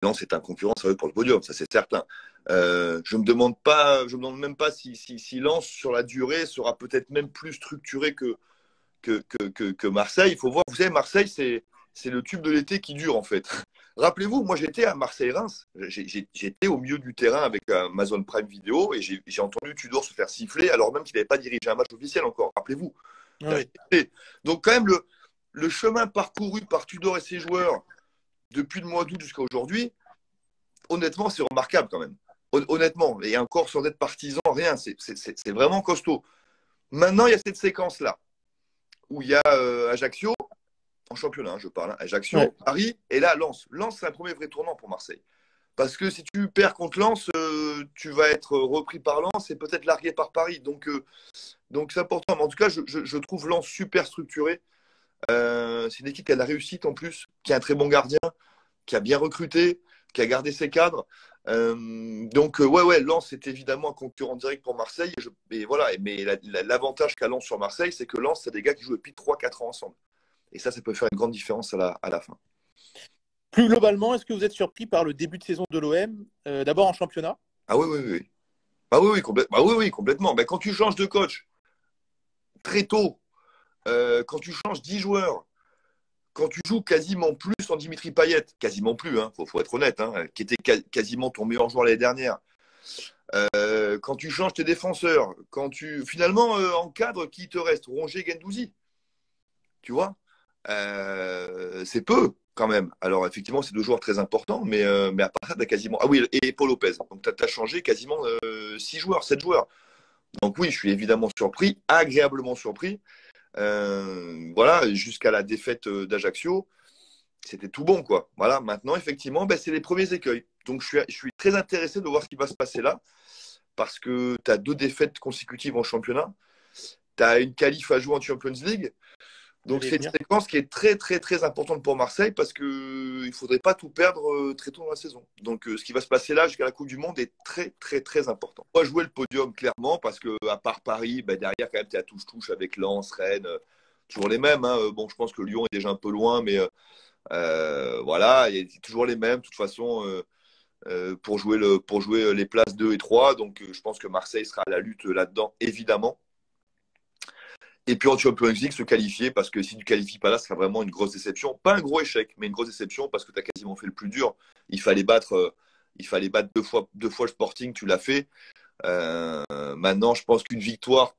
Lens est un concurrent sérieux pour le podium, ça c'est certain. Je me demande même pas si Lens sur la durée sera peut-être même plus structuré que Marseille. Il faut voir, vous savez, Marseille c'est le tube de l'été qui dure en fait. Rappelez-vous, moi j'étais à Marseille-Reims, j'étais au milieu du terrain avec Amazon Prime Video et j'ai entendu Tudor se faire siffler alors même qu'il n'avait pas dirigé un match officiel encore. Rappelez-vous. Oui. Donc quand même le chemin parcouru par Tudor et ses joueurs depuis le mois d'août jusqu'à aujourd'hui, honnêtement, c'est remarquable quand même. Honnêtement, et encore sans être partisan, rien, c'est vraiment costaud. Maintenant, il y a cette séquence-là, où il y a Ajaccio, en championnat, je parle, Ajaccio, Ouais. Paris, et là, Lens. Lens, c'est un premier vrai tournant pour Marseille. Parce que si tu perds contre Lens, tu vas être repris par Lens et peut-être largué par Paris. Donc c'est important. Mais en tout cas, je trouve Lens super structuré. C'est une équipe qui a de la réussite en plus, qui a un très bon gardien, qui a bien recruté, qui a gardé ses cadres. Ouais, Lens c'est évidemment un concurrent direct pour Marseille. Et voilà, mais l'avantage qu'a Lens sur Marseille, c'est que Lens, c'est des gars qui jouent depuis 3-4 ans ensemble. Et ça peut faire une grande différence à la fin. Plus globalement, est-ce que vous êtes surpris par le début de saison de l'OM, d'abord en championnat? Ah oui. Ah oui, complètement. Ben, quand tu changes de coach très tôt, quand tu changes 10 joueurs, quand tu joues quasiment plus en Dimitri Payet, quasiment plus, hein, faut être honnête, hein, qui était quasiment ton meilleur joueur l'année dernière. Quand tu changes tes défenseurs, finalement en cadre qui te reste, Rongier, Guendouzi, tu vois, c'est peu quand même. Alors effectivement, c'est deux joueurs très importants, mais à part ça, tu as quasiment. Ah oui, et Paul Lopez. Donc tu as changé quasiment 6 joueurs, 7 joueurs. Donc oui, je suis évidemment surpris, agréablement surpris. Voilà, jusqu'à la défaite d'Ajaccio, c'était tout bon, quoi. Voilà, maintenant, effectivement, ben, c'est les premiers écueils. Donc, je suis très intéressé de voir ce qui va se passer là, parce que tu as 2 défaites consécutives en championnat, tu as une qualif à jouer en Champions League. Donc, c'est une séquence qui est très, très, très importante pour Marseille, parce qu'il ne faudrait pas tout perdre très tôt dans la saison. Donc, ce qui va se passer là jusqu'à la Coupe du Monde est très, très, très important. On va jouer le podium, clairement, parce qu'à part Paris, ben, derrière, quand même, tu es à touche-touche avec Lens, Rennes, toujours les mêmes. Hein. Bon, je pense que Lyon est déjà un peu loin, mais voilà, il y a toujours les mêmes, de toute façon, pour jouer les places 2 et 3. Donc, je pense que Marseille sera à la lutte là-dedans, évidemment. Et puis en Champions League, se qualifier, parce que si tu ne qualifies pas là, ce sera vraiment une grosse déception. Pas un gros échec, mais une grosse déception, parce que tu as quasiment fait le plus dur. Il fallait battre 2 fois le Sporting, tu l'as fait. Maintenant, je pense qu'une victoire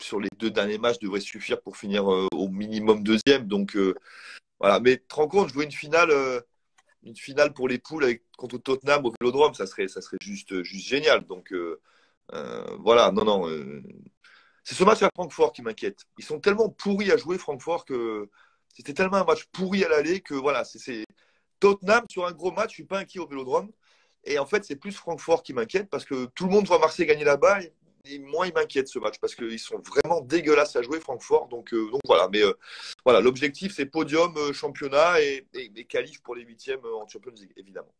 sur les 2 derniers matchs devrait suffire pour finir au minimum deuxième. Donc, voilà. Mais tu te rends compte, jouer une finale pour les poules contre Tottenham au Vélodrome, ça serait juste génial. Donc, voilà, non. C'est ce match à Francfort qui m'inquiète. Ils sont tellement pourris à jouer, Francfort, que c'était tellement un match pourri à l'aller que voilà, c'est Tottenham sur un gros match, je suis pas inquiet au Vélodrome. Et en fait, c'est plus Francfort qui m'inquiète parce que tout le monde voit Marseille gagner là-bas. Et moi, il m'inquiète ce match parce qu'ils sont vraiment dégueulasses à jouer, Francfort. Donc voilà. Mais voilà, l'objectif, c'est podium, championnat et qualif pour les 8e en Champions League, évidemment.